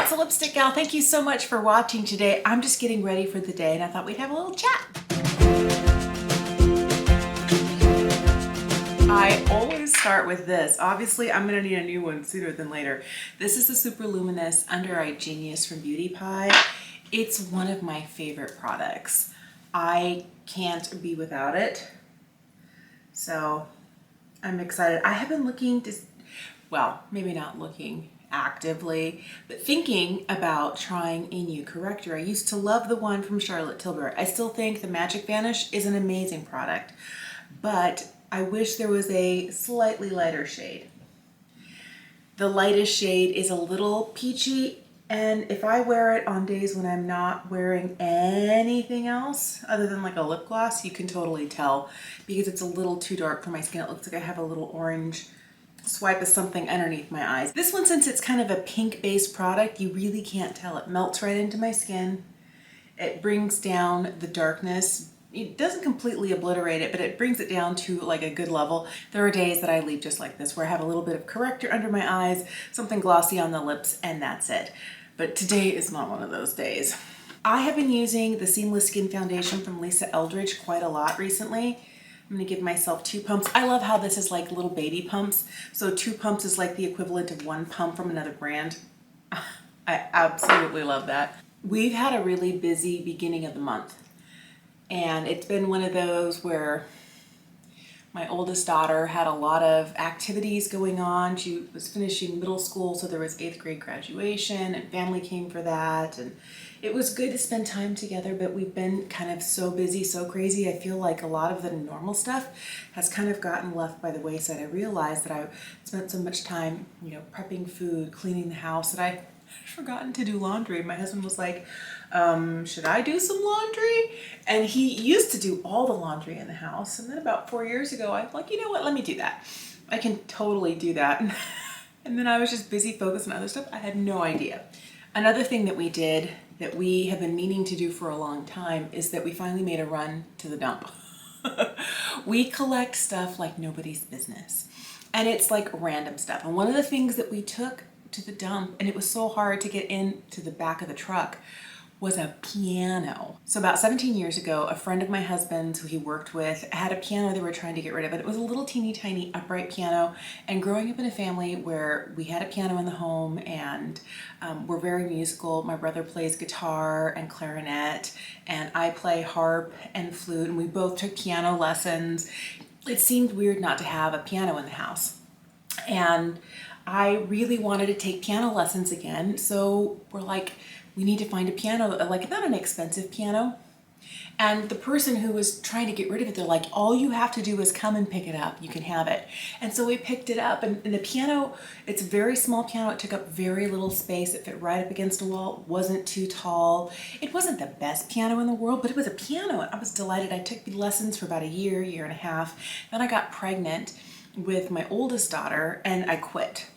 it's the Lipstick Gal. Thank you so much for watching today. I'm just getting ready for the day and I thought we'd have a little chat. I always start with this. Obviously, I'm gonna need a new one sooner than later. This is the Super Luminous Under Eye Genius from Beauty Pie. It's one of my favorite products. I can't be without it. So I'm excited. I have been looking to, well, maybe not looking actively, but thinking about trying a new corrector. I used to love the one from Charlotte Tilbury. I still think the Magic Vanish is an amazing product, but I wish there was a slightly lighter shade. The lightest shade is a little peachy, and if I wear it on days when I'm not wearing anything else other than like a lip gloss, you can totally tell because it's a little too dark for my skin. It looks like I have a little orange swipe of something underneath my eyes. This one, since it's kind of a pink based product, you really can't tell. It melts right into my skin. It brings down the darkness. It doesn't completely obliterate it, but it brings it down to like a good level. There are days that I leave just like this, where I have a little bit of corrector under my eyes, something glossy on the lips, and that's it. But today is not one of those days. I have been using the Seamless Skin Foundation from Lisa Eldridge quite a lot recently. I'm gonna give myself 2 pumps. I love how this is like little baby pumps. So 2 pumps is like the equivalent of 1 pump from another brand. I absolutely love that. We've had a really busy beginning of the month. And it's been one of those where my oldest daughter had a lot of activities going on. She was finishing middle school, so there was 8th grade graduation and family came for that. And it was good to spend time together, but we've been kind of so busy, so crazy. I feel like a lot of the normal stuff has kind of gotten left by the wayside. I realized that I spent so much time, prepping food, cleaning the house, that I had forgotten to do laundry. My husband was like, should I do some laundry? And he used to do all the laundry in the house. And then about 4 years ago, I'm like, you know what, let me do that. I can totally do that. And then I was just busy focusing on other stuff. I had no idea. Another thing that we did that we have been meaning to do for a long time is that we finally made a run to the dump. We collect stuff like nobody's business. And it's like random stuff. And one of the things that we took to the dump, and it was so hard to get into the back of the truck, was a piano. So about 17 years ago, a friend of my husband's who he worked with had a piano they were trying to get rid of. It was a little teeny tiny upright piano. And growing up in a family where we had a piano in the home and we're very musical, my brother plays guitar and clarinet, and I play harp and flute, and we both took piano lessons. It seemed weird not to have a piano in the house. And I really wanted to take piano lessons again. So we're like, we need to find a piano, like not an expensive piano. And the person who was trying to get rid of it, they're like, all you have to do is come and pick it up. You can have it. And so we picked it up, and the piano, it's a very small piano. It took up very little space. It fit right up against a wall. It wasn't too tall. It wasn't the best piano in the world, but it was a piano. I was delighted. I took lessons for about a year and a half. Then I got pregnant with my oldest daughter and I quit.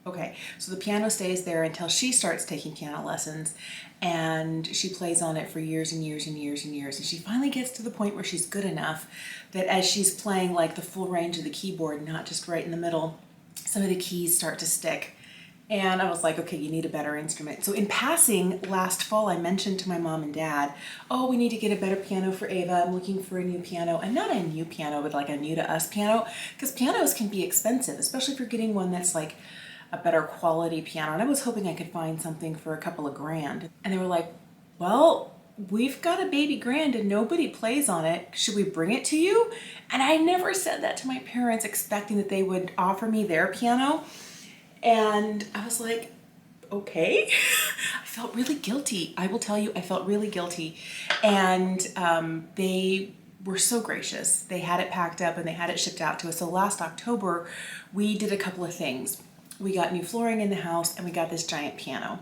Okay, so the piano stays there until she starts taking piano lessons, and she plays on it for years and years and years and years. And she finally gets to the point where she's good enough that as she's playing like the full range of the keyboard, not just right in the middle, some of the keys start to stick. And I was like, okay, you need a better instrument. So in passing, last fall, I mentioned to my mom and dad, oh, we need to get a better piano for Ava. I'm looking for a new piano. And not a new piano, but like a new to us piano, because pianos can be expensive, especially if you're getting one that's like a better quality piano. And I was hoping I could find something for a couple of grand. And they were like, well, we've got a baby grand and nobody plays on it. Should we bring it to you? And I never said that to my parents, expecting that they would offer me their piano. And I was like, okay. I felt really guilty. I will tell you, I felt really guilty. And they were so gracious. They had it packed up and they had it shipped out to us. So last October, we did a couple of things. We got new flooring in the house and we got this giant piano.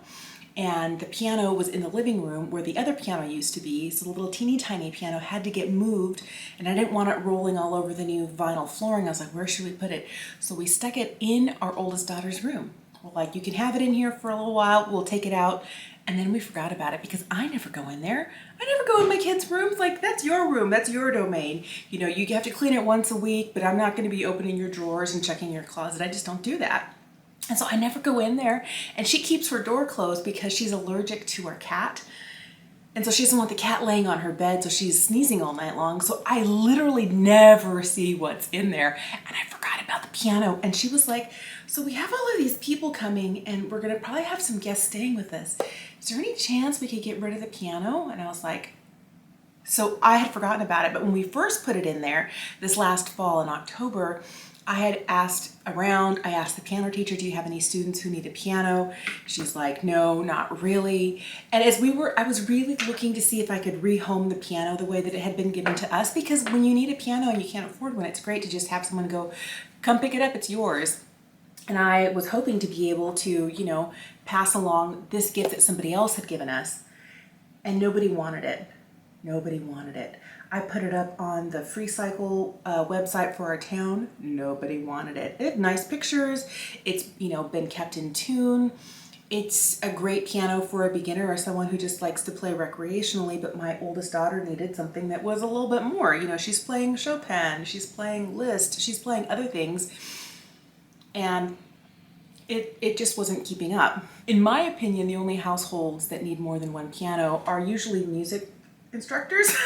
And the piano was in the living room where the other piano used to be. So the little teeny tiny piano had to get moved, and I didn't want it rolling all over the new vinyl flooring. I was like, where should we put it? So we stuck it in our oldest daughter's room. We're like, you can have it in here for a little while. We'll take it out. And then we forgot about it because I never go in there. I never go in my kids' rooms. Like, that's your room. That's your domain. You know, you have to clean it once a week, but I'm not going to be opening your drawers and checking your closet. I just don't do that. And so I never go in there, and she keeps her door closed because she's allergic to our cat. And so she doesn't want the cat laying on her bed, so she's sneezing all night long. So I literally never see what's in there. And I forgot about the piano. And she was like, so we have all of these people coming, and we're gonna probably have some guests staying with us. Is there any chance we could get rid of the piano? And I was like, so I had forgotten about it. But when we first put it in there, this last fall in October, I had asked around, I asked the piano teacher, do you have any students who need a piano? She's like, no, not really. And as I was really looking to see if I could rehome the piano the way that it had been given to us, because when you need a piano and you can't afford one, it's great to just have someone go, come pick it up, it's yours. And I was hoping to be able to, you know, pass along this gift that somebody else had given us, and nobody wanted it. Nobody wanted it. I put it up on the Free Cycle website for our town. Nobody wanted it. It had nice pictures. It's, you know, been kept in tune. It's a great piano for a beginner or someone who just likes to play recreationally, but my oldest daughter needed something that was a little bit more. You know, she's playing Chopin, she's playing Liszt, she's playing other things, and it just wasn't keeping up. In my opinion, the only households that need more than one piano are usually music instructors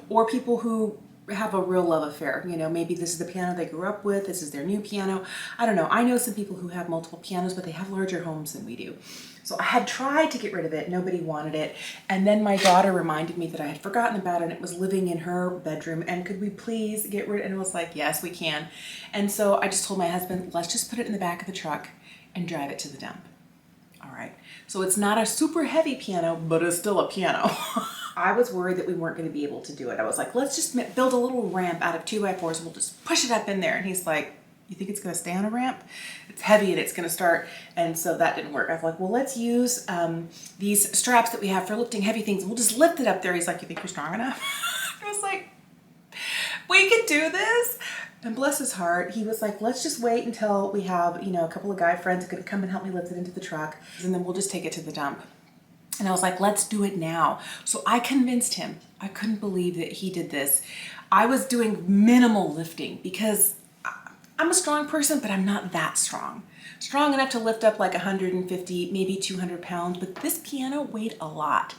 or people who have a real love affair. You know, maybe this is the piano they grew up with, this is their new piano. I don't know. I know some people who have multiple pianos, but they have larger homes than we do. So I had tried to get rid of it. Nobody wanted it. And then my daughter reminded me that I had forgotten about it, and it was living in her bedroom. And could we please get rid of it? And it was like, yes, we can. And so I just told my husband, let's just put it in the back of the truck and drive it to the dump. All right. So it's not a super heavy piano, but it's still a piano. I was worried that we weren't going to be able to do it. I was like, let's just build a little ramp out of 2x4s and we'll just push it up in there. And he's like, you think it's going to stay on a ramp? It's heavy and it's going to start. And so that didn't work. I was like, well, let's use these straps that we have for lifting heavy things. We'll just lift it up there. He's like, you think you're strong enough? I was like, we could do this. And bless his heart, he was like, let's just wait until we have, you know, a couple of guy friends who could come and help me lift it into the truck, and then we'll just take it to the dump. And I was like, let's do it now. So I convinced him. I couldn't believe that he did this. I was doing minimal lifting because I'm a strong person, but I'm not that strong. Strong enough to lift up like 150, maybe 200 pounds, but this piano weighed a lot.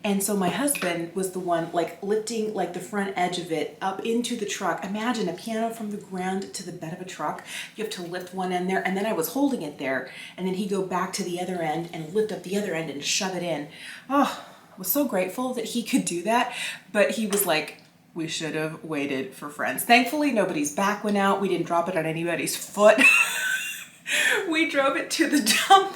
And so my husband was the one like lifting like the front edge of it up into the truck. Imagine a piano from the ground to the bed of a truck. You have to lift one end there, and then I was holding it there, and then he'd go back to the other end and lift up the other end and shove it in. Oh, I was so grateful that he could do that, but he was like, we should have waited for friends. Thankfully, nobody's back went out. We didn't drop it on anybody's foot. We drove it to the dump.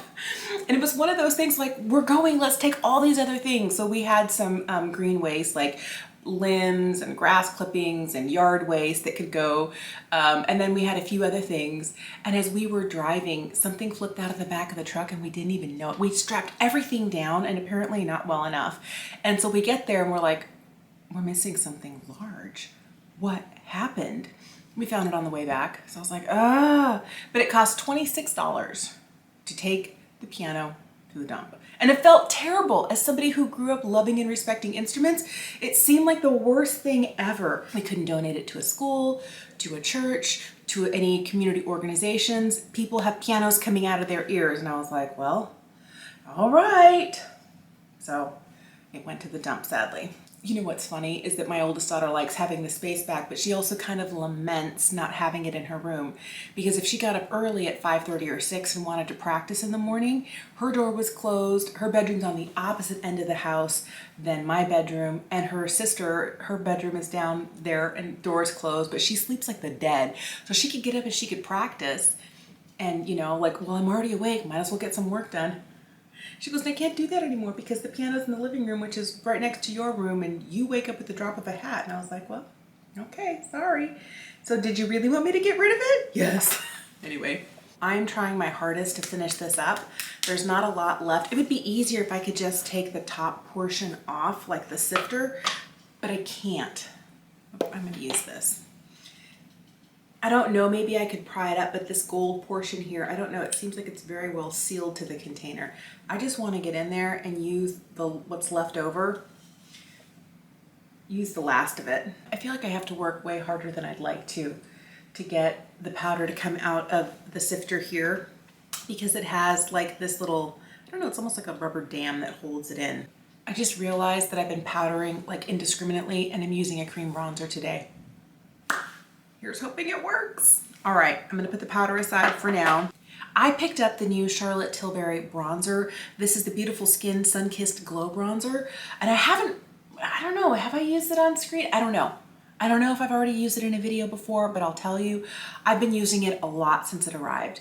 And it was one of those things like, we're going, let's take all these other things. So we had some green waste like limbs and grass clippings and yard waste that could go. And then we had a few other things. And as we were driving, something flipped out of the back of the truck and we didn't even know it. We strapped everything down and apparently not well enough. And so we get there and we're like, we're missing something large. What happened? We found it on the way back. So I was like, but it cost $26 to take the piano to the dump. And it felt terrible. As somebody who grew up loving and respecting instruments, it seemed like the worst thing ever. We couldn't donate it to a school, to a church, to any community organizations. People have pianos coming out of their ears. And I was like, well, all right. So it went to the dump, sadly. You know what's funny is that my oldest daughter likes having the space back, but she also kind of laments not having it in her room, because if she got up early at 5:30 or 6 and wanted to practice in the morning, her door was closed. Her bedroom's on the opposite end of the house than my bedroom, and her sister, her bedroom is down there and door's closed, but she sleeps like the dead. So she could get up and she could practice, and you know, like, well, I'm already awake, might as well get some work done. She goes, I can't do that anymore because the piano's in the living room, which is right next to your room, and you wake up at the drop of a hat. And I was like, well, okay, sorry. So did you really want me to get rid of it? Yes. Anyway, I'm trying my hardest to finish this up. There's not a lot left. It would be easier if I could just take the top portion off, like the sifter, but I can't. I'm gonna use this. I don't know, maybe I could pry it up, but this gold portion here, I don't know, it seems like it's very well sealed to the container. I just want to get in there and use what's left over, use the last of it. I feel like I have to work way harder than I'd like to get the powder to come out of the sifter here. because it has like this little, I don't know, it's almost like a rubber dam that holds it in. I just realized that I've been powdering like indiscriminately and I'm using a cream bronzer today. Here's hoping it works. All right, I'm gonna put the powder aside for now. I picked up the new Charlotte Tilbury bronzer. This is the Beautiful Skin Sun-Kissed Glow Bronzer. And I don't know, have I used it on screen? I don't know. I don't know if I've already used it in a video before, but I'll tell you, I've been using it a lot since it arrived.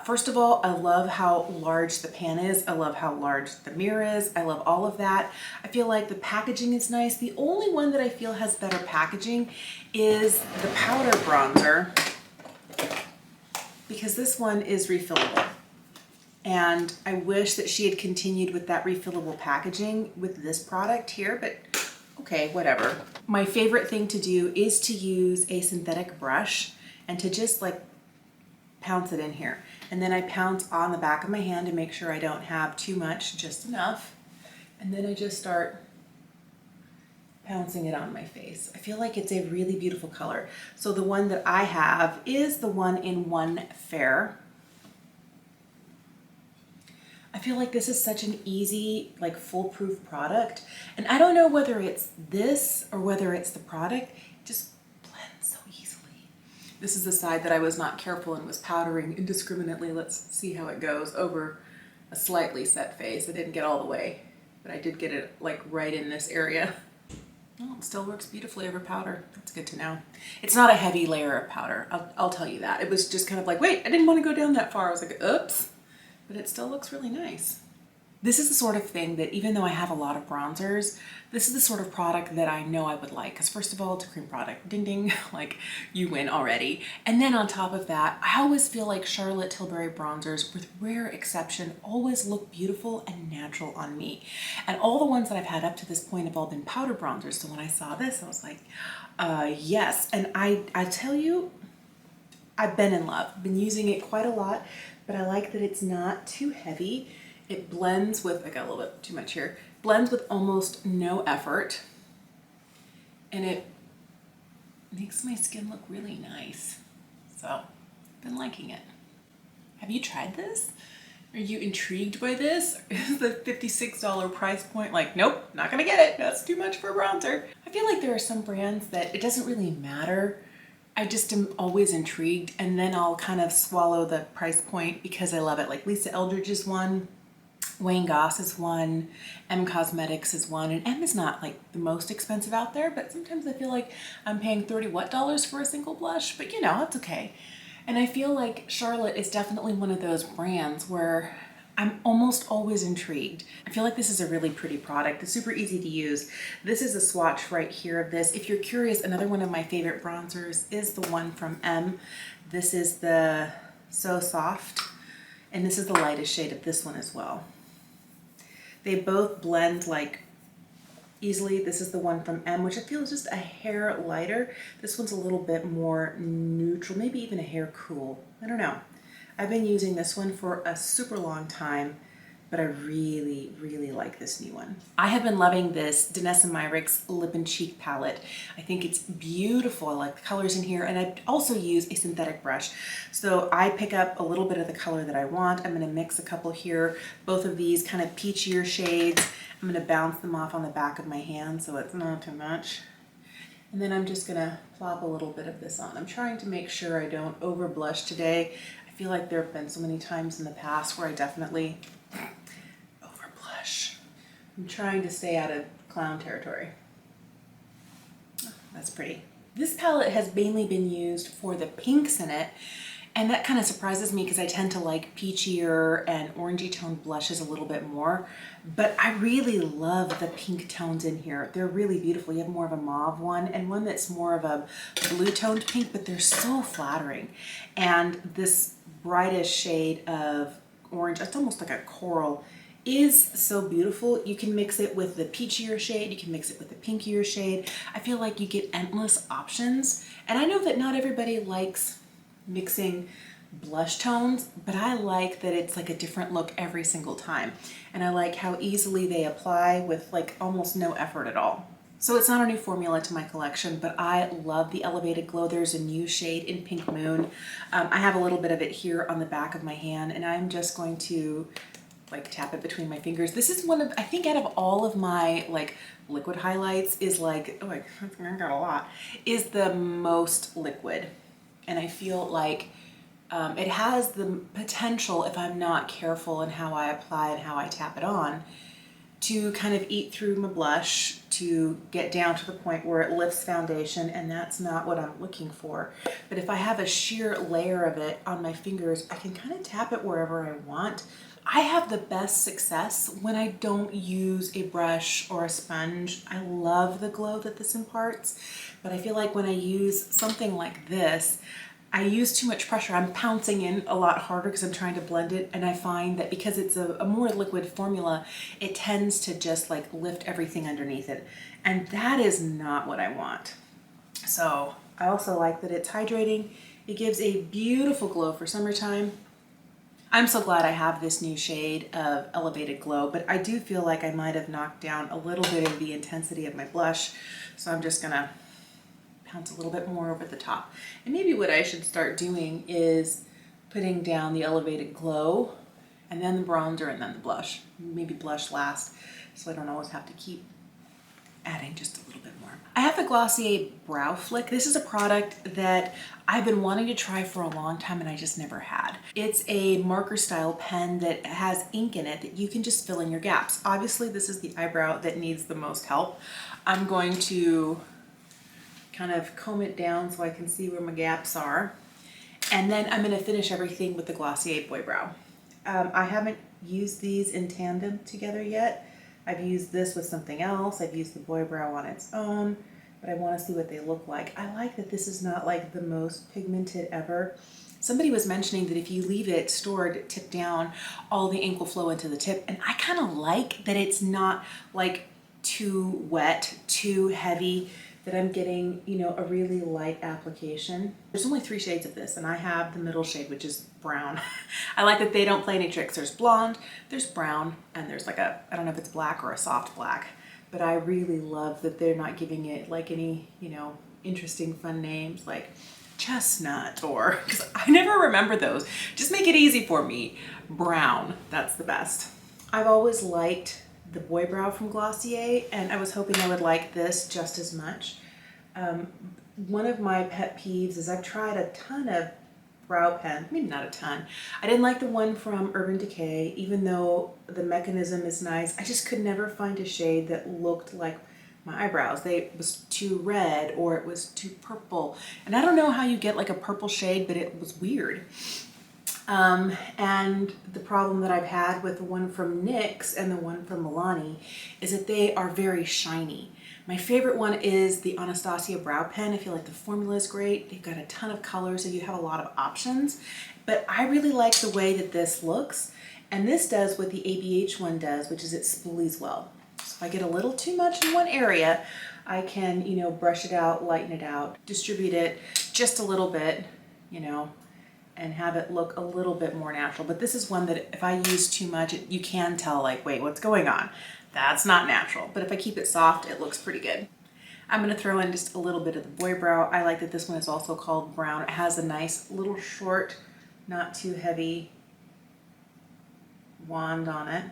First of all, I love how large the pan is. I love how large the mirror is. I love all of that. I feel like the packaging is nice. The only one that I feel has better packaging is the powder bronzer, because this one is refillable. And I wish that she had continued with that refillable packaging with this product here, but okay, whatever. My favorite thing to do is to use a synthetic brush and to just like pounce it in here. And then I pounce on the back of my hand to make sure I don't have too much, just enough. And then I just start pouncing it on my face. I feel like it's a really beautiful color. So the one that I have is the one in One Fair. I feel like this is such an easy, like foolproof product. And I don't know whether it's this or whether it's the product. It just blends so easily. This is the side that I was not careful and was powdering indiscriminately. Let's see how it goes over a slightly set face. I didn't get all the way, but I did get it like right in this area. Oh, it still works beautifully over powder. That's good to know. It's not a heavy layer of powder. I'll tell you that. It was just kind of like, wait, I didn't want to go down that far. I was like, oops. But it still looks really nice. This is the sort of thing that even though I have a lot of bronzers, this is the sort of product that I know I would like. Because first of all, it's a cream product. Ding ding, like you win already. And then on top of that, I always feel like Charlotte Tilbury bronzers, with rare exception, always look beautiful and natural on me. And all the ones that I've had up to this point have all been powder bronzers. So when I saw this, I was like, yes. And I tell you, I've been in love. I've been using it quite a lot, but I like that it's not too heavy. It blends with, I got a little bit too much here, blends with almost no effort. And it makes my skin look really nice. So, I've been liking it. Have you tried this? Are you intrigued by this? Is the $56 price point like, nope, not gonna get it. That's too much for a bronzer. I feel like there are some brands that it doesn't really matter. I just am always intrigued, and then I'll kind of swallow the price point because I love it. Like Lisa Eldridge is one, Wayne Goss is one, M Cosmetics is one, and M is not like the most expensive out there, but sometimes I feel like I'm paying $30 what for a single blush, but you know, it's okay. And I feel like Charlotte is definitely one of those brands where I'm almost always intrigued. I feel like this is a really pretty product. It's super easy to use. This is a swatch right here of this. If you're curious, another one of my favorite bronzers is the one from M. This is the So Soft, and this is the lightest shade of this one as well. They both blend like easily. This is the one from M, which I feel is just a hair lighter. This one's a little bit more neutral, maybe even a hair cool. I don't know. I've been using this one for a super long time, but I really, really like this new one. I have been loving this Danessa Myricks Lip and Cheek palette. I think it's beautiful. I like the colors in here, and I also use a synthetic brush. So I pick up a little bit of the color that I want. I'm gonna mix a couple here, both of these kind of peachier shades. I'm gonna bounce them off on the back of my hand so it's not too much. And then I'm just gonna plop a little bit of this on. I'm trying to make sure I don't over blush today. I feel like there have been so many times in the past where I definitely over blush. I'm trying to stay out of clown territory. Oh, that's pretty. This palette has mainly been used for the pinks in it, and that kind of surprises me because I tend to like peachier and orangey toned blushes a little bit more, but I really love the pink tones in here. They're really beautiful. You have more of a mauve one and one that's more of a blue toned pink, but they're so flattering. And this brightest shade of orange, it's almost like a coral, is so beautiful. You can mix it with the peachier shade, you can mix it with the pinkier shade. I feel like you get endless options, and I know that not everybody likes mixing blush tones, but I like that it's like a different look every single time, and I like how easily they apply with like almost no effort at all. So it's not a new formula to my collection, but I love the Elevated Glow. There's a new shade in Pink Moon. I have a little bit of it here on the back of my hand, and I'm just going to like tap it between my fingers. This is one of, I think out of all of my like liquid highlights is like, oh, I got a lot, is the most liquid. And I feel like it has the potential, if I'm not careful in how I apply and how I tap it on, to kind of eat through my blush, to get down to the point where it lifts foundation, and that's not what I'm looking for. But if I have a sheer layer of it on my fingers, I can kind of tap it wherever I want. I have the best success when I don't use a brush or a sponge. I love the glow that this imparts, but I feel like when I use something like this, I use too much pressure. I'm pouncing in a lot harder because I'm trying to blend it, and I find that because it's a more liquid formula, it tends to just like lift everything underneath it, and that is not what I want. So I also like that it's hydrating. It gives a beautiful glow for summertime. I'm so glad I have this new shade of Elevated Glow, but I do feel like I might have knocked down a little bit of the intensity of my blush, so I'm just gonna pounce a little bit more over the top. And maybe what I should start doing is putting down the Elevated Glow and then the bronzer and then the blush. Maybe blush last, so I don't always have to keep adding just a little bit more. I have the Glossier Brow Flick. This is a product that I've been wanting to try for a long time and I just never had. It's a marker style pen that has ink in it that you can just fill in your gaps. Obviously, this is the eyebrow that needs the most help. I'm going to kind of comb it down so I can see where my gaps are. And then I'm gonna finish everything with the Glossier Boy Brow. I haven't used these in tandem together yet. I've used this with something else. I've used the Boy Brow on its own, but I wanna see what they look like. I like that this is not like the most pigmented ever. Somebody was mentioning that if you leave it stored tip down, all the ink will flow into the tip. And I kind of like that it's not like too wet, too heavy, that I'm getting, you know, a really light application. There's only 3 shades of this, and I have the middle shade, which is brown. I like that they don't play any tricks. There's blonde, there's brown, and there's like a, I don't know if it's black or a soft black, but I really love that they're not giving it like any, you know, interesting fun names like chestnut, or, because I never remember those. Just make it easy for me. Brown, that's the best. I've always liked the Boy Brow from Glossier, and I was hoping I would like this just as much. One of my pet peeves is I've tried a ton of brow pen, maybe not a ton. I didn't like the one from Urban Decay, even though the mechanism is nice. I just could never find a shade that looked like my eyebrows. It was too red or it was too purple. And I don't know how you get like a purple shade, but it was weird. And the problem that I've had with the one from NYX and the one from Milani is that they are very shiny. My favorite one is the Anastasia Brow Pen. I feel like the formula is great. They've got a ton of colors, so you have a lot of options. But I really like the way that this looks. And this does what the ABH one does, which is it spoolies well. So if I get a little too much in one area, I can, you know, brush it out, lighten it out, distribute it just a little bit, you know, and have it look a little bit more natural. But this is one that if I use too much, you can tell like, wait, what's going on? That's not natural. But if I keep it soft, it looks pretty good. I'm gonna throw in just a little bit of the Boy Brow. I like that this one is also called brown. It has a nice little short, not too heavy wand on it.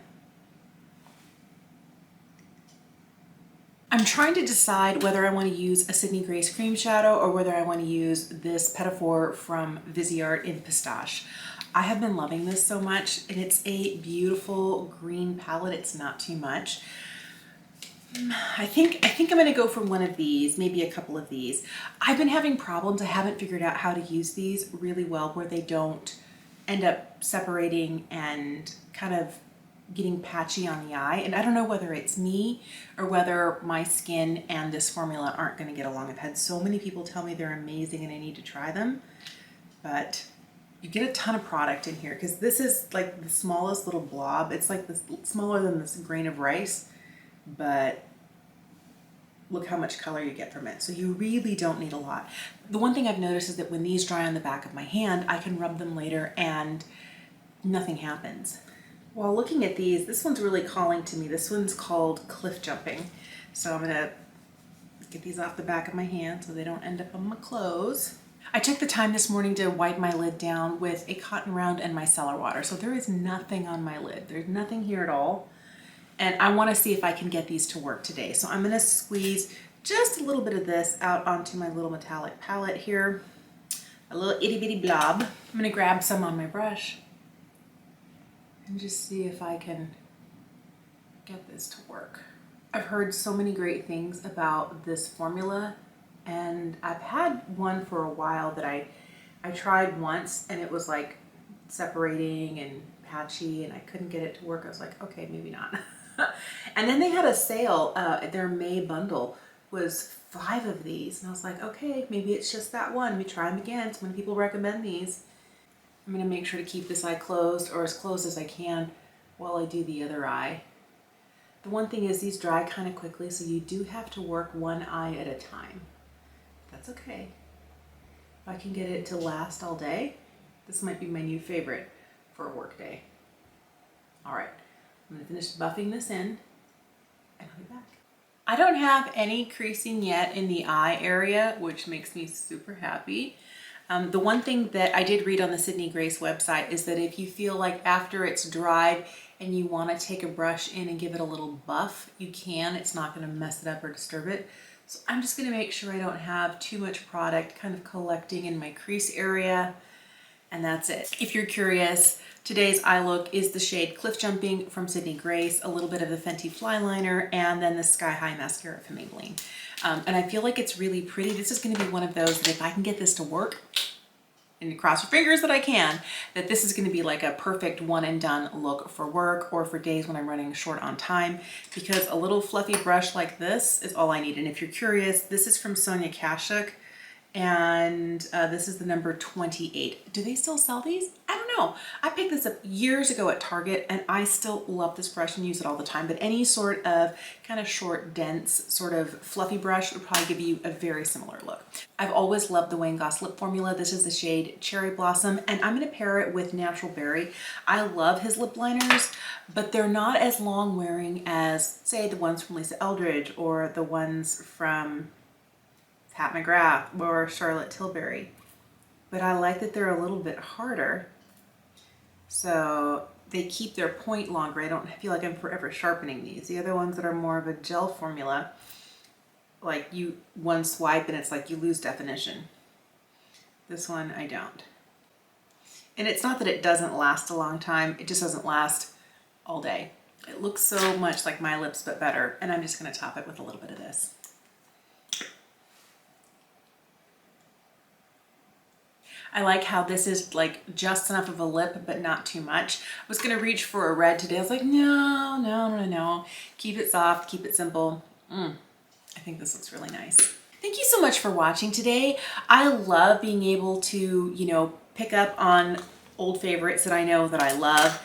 I'm trying to decide whether I want to use a Sydney Grace cream shadow or whether I want to use this Petitfour from Viseart in Pistache. I have been loving this so much, and it's a beautiful green palette. It's not too much. I think I'm going to go for one of these, maybe a couple of these. I've been having problems. I haven't figured out how to use these really well where they don't end up separating and kind of getting patchy on the eye. And I don't know whether it's me or whether my skin and this formula aren't going to get along. I've had so many people tell me they're amazing and I need to try them, but you get a ton of product in here because this is like the smallest little blob. It's like this smaller than this grain of rice, but look how much color you get from it. So you really don't need a lot. The one thing I've noticed is that when these dry on the back of my hand, I can rub them later and nothing happens. While looking at these, this one's really calling to me. This one's called Cliff Jumping. So I'm gonna Get these off the back of my hand so they don't end up on my clothes. I took the time this morning to wipe my lid down with a cotton round and micellar water. So there is nothing on my lid. There's nothing here at all. And I want to see if I can get these to work today. So I'm going to squeeze just a little bit of this out onto my little metallic palette here. A little itty bitty blob. I'm going to grab some on my brush and just see if I can get this to work. I've heard so many great things about this formula, and I've had one for a while that I tried once and it was like separating and patchy and I couldn't get it to work. I was like, okay, maybe not. And then they had a sale, their May bundle was 5 of these and I was like, okay, maybe it's just that one. Let me try them again. So when people recommend these, I'm gonna make sure to keep this eye closed or as closed as I can while I do the other eye. The one thing is these dry kind of quickly, so you do have to work one eye at a time. That's okay. If I can get it to last all day, this might be my new favorite for a work day. All right, I'm gonna finish buffing this in and I'll be back. I don't have any creasing yet in the eye area, which makes me super happy. The one thing that I did read on the Sydney Grace website is that if you feel like after it's dried and you want to take a brush in and give it a little buff, you can. It's not going to mess it up or disturb it. So I'm just going to make sure I don't have too much product kind of collecting in my crease area. And that's it. If you're curious, today's eye look is the shade Cliff Jumping from Sydney Grace, a little bit of the Fenty Fly Liner, and then the Sky High Mascara from Maybelline. And I feel like it's really pretty. This is going to be one of those that if I can get this to work, and cross your fingers that I can, that this is going to be like a perfect one and done look for work or for days when I'm running short on time, because a little fluffy brush like this is all I need. And if you're curious, this is from Sonia Kashuk, and this is the number 28. Do they still sell these? I don't know. I picked this up years ago at Target and I still love this brush and use it all the time, but any sort of kind of short, dense, sort of fluffy brush would probably give you a very similar look. I've always loved the Wayne Goss lip formula. This is the shade Cherry Blossom, and I'm going to pair it with Natural Berry. I love his lip liners, but they're not as long wearing as, say, the ones from Lisa Eldridge or the ones from Pat McGrath or Charlotte Tilbury. But I like that they're a little bit harder, so they keep their point longer. I don't feel like I'm forever sharpening these. The other ones that are more of a gel formula, like you one swipe and it's like you lose definition. This one I don't. And it's not that it doesn't last a long time, it just doesn't last all day. It looks so much like my lips but better, and I'm just going to top it with a little bit of this. I like how this is like just enough of a lip, but not too much. I was gonna reach for a red today. I was like, no. Keep it soft, keep it simple. I think this looks really nice. Thank you so much for watching today. I love being able to, you know, pick up on old favorites that I know that I love.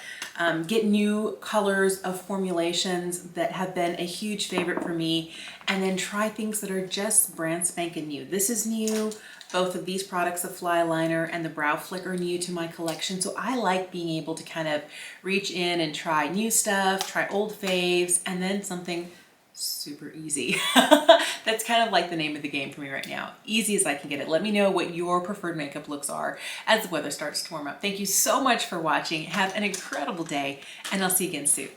Get new colors of formulations that have been a huge favorite for me, and then try things that are just brand spanking new. This is new. Both of these products, the Fly Liner and the Brow Flick, are new to my collection. So I like being able to kind of reach in and try new stuff, try old faves, and then something super easy. That's kind of like the name of the game for me right now. Easy as I can get it. Let me know what your preferred makeup looks are as the weather starts to warm up. Thank you so much for watching. Have an incredible day, and I'll see you again soon.